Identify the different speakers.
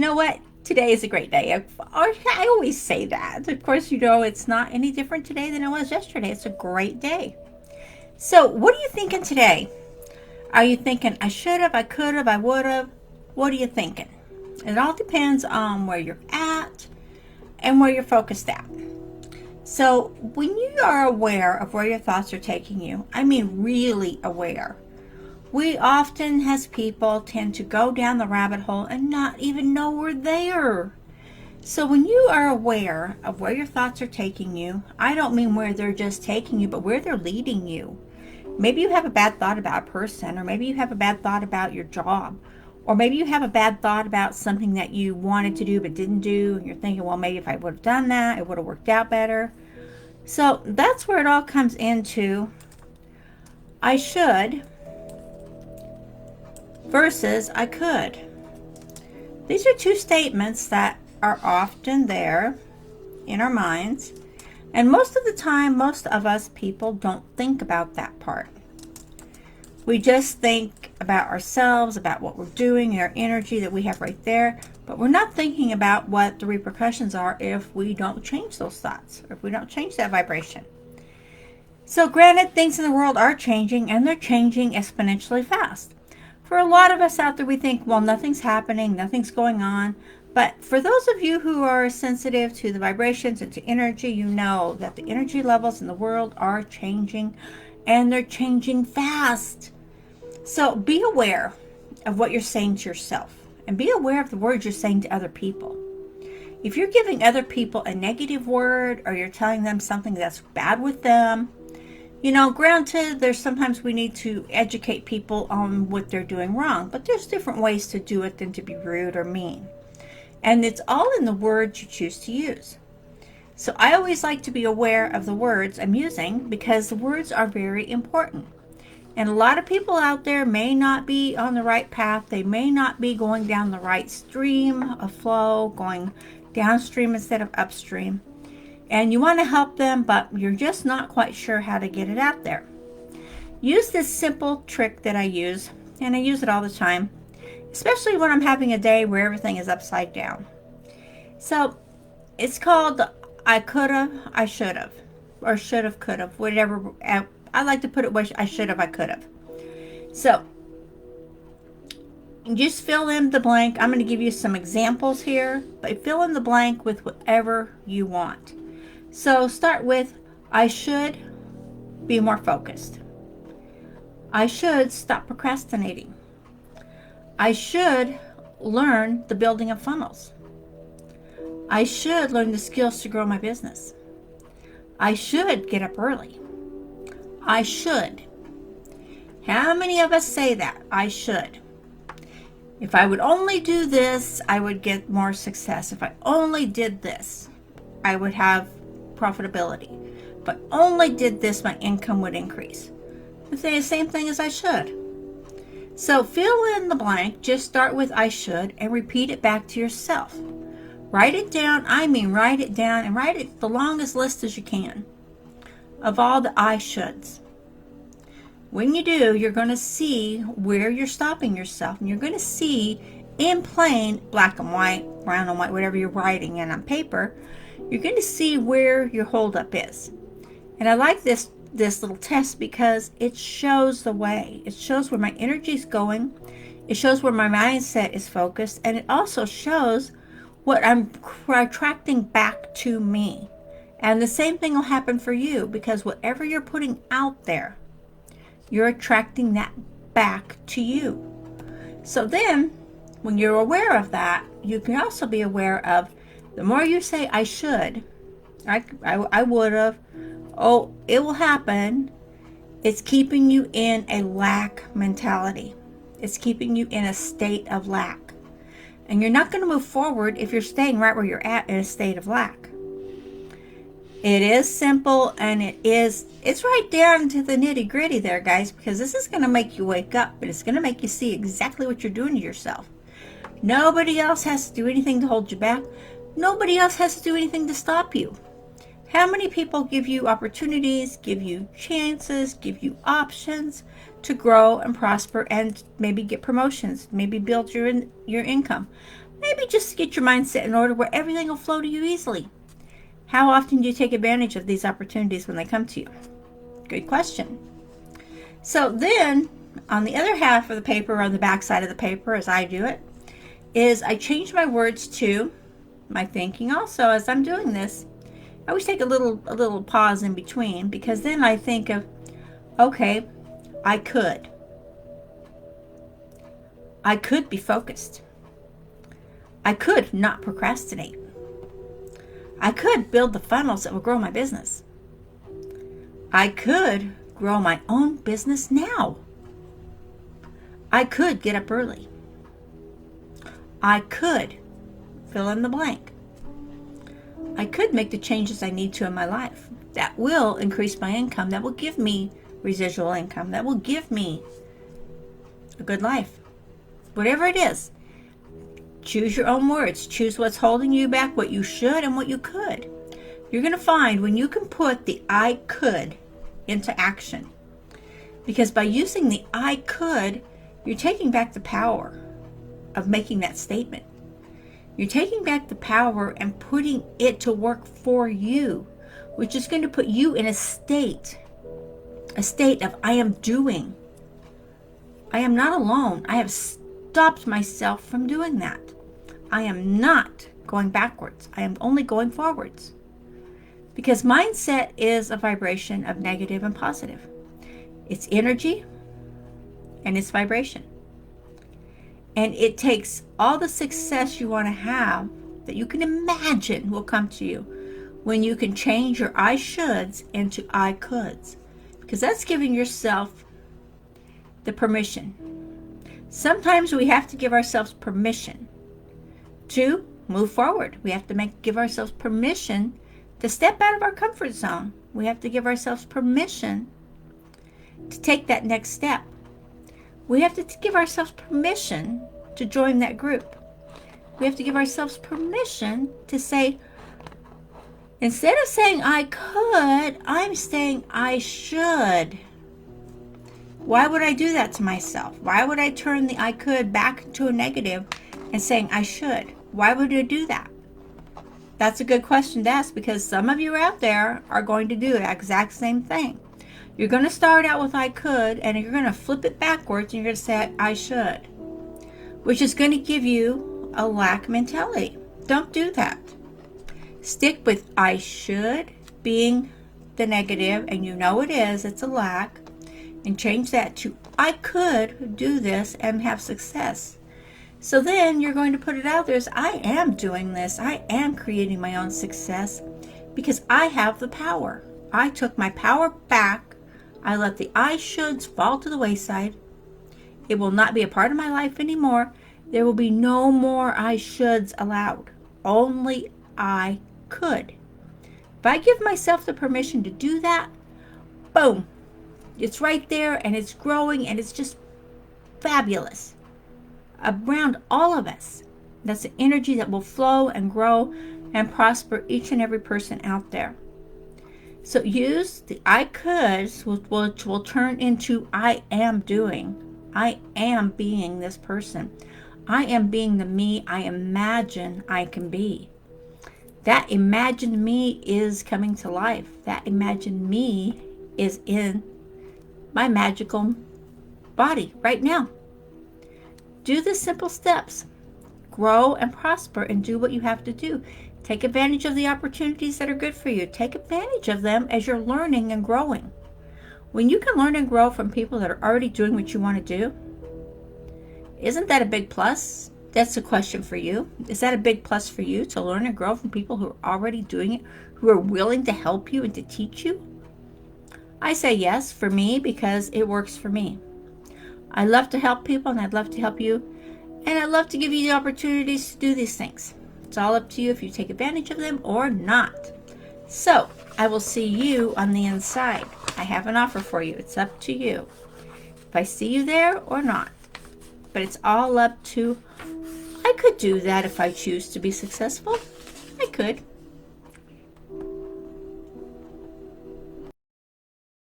Speaker 1: know what? Today is a great day. I always say that. Of course, it's not any different today than it was yesterday. It's a great day. So, what are you thinking today? Are you thinking, I should have, I could have, I would have? What are you thinking? It all depends on where you're at and where you're focused at. So, when you are aware of where your thoughts are taking you, I mean really aware, we often, as people, tend to go down the rabbit hole and not even know we're there. So when you are aware of where your thoughts are taking you, I don't mean where they're just taking you, but where they're leading you. Maybe you have a bad thought about a person, or maybe you have a bad thought about your job, or maybe you have a bad thought about something that you wanted to do but didn't do. And you're thinking, well, maybe if I would have done that, it would have worked out better. So that's where it all comes into I should versus I could. These are two statements that are often there in our minds, and most of the time, most of us people don't think about that part. We just think about ourselves, about what we're doing, and our energy that we have right there, but we're not thinking about what the repercussions are if we don't change those thoughts, or if we don't change that vibration. So granted, things in the world are changing, and they're changing exponentially fast. For a lot of us out there, we think, well, nothing's happening, nothing's going on. But for those of you who are sensitive to the vibrations and to energy, you know that the energy levels in the world are changing, and they're changing fast. So be aware of what you're saying to yourself, and be aware of the words you're saying to other people. If you're giving other people a negative word, or you're telling them something that's bad with them, granted, there's sometimes we need to educate people on what they're doing wrong, but there's different ways to do it than to be rude or mean. And it's all in the words you choose to use. So I always like to be aware of the words I'm using, because the words are very important. And a lot of people out there may not be on the right path. They may not be going down the right stream of flow, going downstream instead of upstream. And you want to help them, but you're just not quite sure how to get it out there. Use this simple trick that I use, and I use it all the time, especially when I'm having a day where everything is upside down. So it's called I coulda, I should have, or should have, could have, whatever. I like to put it I should have, I could have. So just fill in the blank. I'm going to give you some examples here, but fill in the blank with whatever you want. So start with, I should be more focused. I should stop procrastinating. I should learn the building of funnels. I should learn the skills to grow my business. I should get up early. I should. How many of us say that? I should. If I would only do this, I would get more success. If I only did this, I would have profitability. If I only did this, my income would increase. I say the same thing as I should. So fill in the blank. Just start with I should and repeat it back to yourself. Write it down. Write it down, and write it the longest list as you can of all the I shoulds. When you do, you're going to see where you're stopping yourself, and you're going to see in plain black and white, brown and white, whatever you're writing in on paper, you're going to see where your holdup is. And I like this little test because it shows the way. It shows where my energy is going. It shows where my mindset is focused, and it also shows what I'm attracting back to me. And the same thing will happen for you, because whatever you're putting out there, you're attracting that back to you. So then, when you're aware of that, you can also be aware of the more you say, I should, I would have, oh, it will happen. It's keeping you in a lack mentality. It's keeping you in a state of lack. And you're not going to move forward if you're staying right where you're at in a state of lack. It is simple, and it's right down to the nitty gritty there, guys, because this is going to make you wake up, but it's going to make you see exactly what you're doing to yourself. Nobody else has to do anything to hold you back. Nobody else has to do anything to stop you. How many people give you opportunities, give you chances, give you options to grow and prosper and maybe get promotions, maybe build your income? Maybe just get your mindset in order where everything will flow to you easily. How often do you take advantage of these opportunities when they come to you? Good question. So then, on the other half of the paper, on the back side of the paper, as I do it, is I change my words to my thinking also as I'm doing this. I always take a little pause in between, because then I think of, okay, I could be focused. I could not procrastinate. I could build the funnels that will grow my business. I could grow my own business now. I could get up early. I could fill in the blank. I could make the changes I need to in my life that will increase my income, that will give me residual income, that will give me a good life. Whatever it is, choose your own words. Choose what's holding you back, what you should and what you could. You're going to find when you can put the I could into action, because by using the I could, you're taking back the power of making that statement. You're taking back the power and putting it to work for you, which is going to put you in a state of I am doing. I am not alone. I have stopped myself from doing that. I am not going backwards. I am only going forwards. Because mindset is a vibration of negative and positive. It's energy and it's vibration. And it takes all the success you want to have that you can imagine will come to you when you can change your I shoulds into I coulds. Because that's giving yourself the permission. Sometimes we have to give ourselves permission to move forward. We have to give ourselves permission to step out of our comfort zone. We have to give ourselves permission to take that next step. We have to give ourselves permission to join that group. We have to give ourselves permission to say, instead of saying I could, I'm saying I should. Why would I do that to myself? Why would I turn the I could back to a negative and saying I should? Why would I do that? That's a good question to ask, because some of you out there are going to do the exact same thing. You're going to start out with I could, and you're going to flip it backwards, and you're going to say I should, which is going to give you a lack mentality. Don't do that. Stick with I should being the negative, and you know it is, it's a lack, and change that to I could do this and have success. So then you're going to put it out there as I am doing this. I am creating my own success because I have the power. I took my power back. I let the I shoulds fall to the wayside. It will not be a part of my life anymore. There will be no more I shoulds allowed. Only I could. If I give myself the permission to do that, boom, it's right there and it's growing and it's just fabulous. Around all of us, that's the energy that will flow and grow and prosper each and every person out there. So use the I coulds, which will turn into I am doing. I am being this person. I am being the me I imagine I can be. That imagined me is coming to life. That imagined me is in my magical body right now. Do the simple steps. Grow and prosper and do what you have to do. Take advantage of the opportunities that are good for you. Take advantage of them as you're learning and growing. When you can learn and grow from people that are already doing what you want to do, isn't that a big plus? That's a question for you. Is that a big plus for you to learn and grow from people who are already doing it, who are willing to help you and to teach you? I say yes for me because it works for me. I love to help people and I'd love to help you. And I'd love to give you the opportunities to do these things. It's all up to you if you take advantage of them or not. So I will see you on the inside. I have an offer for you. It's up to you if I see you there or not. But it's all up to, I could do that if I choose to be successful. I could.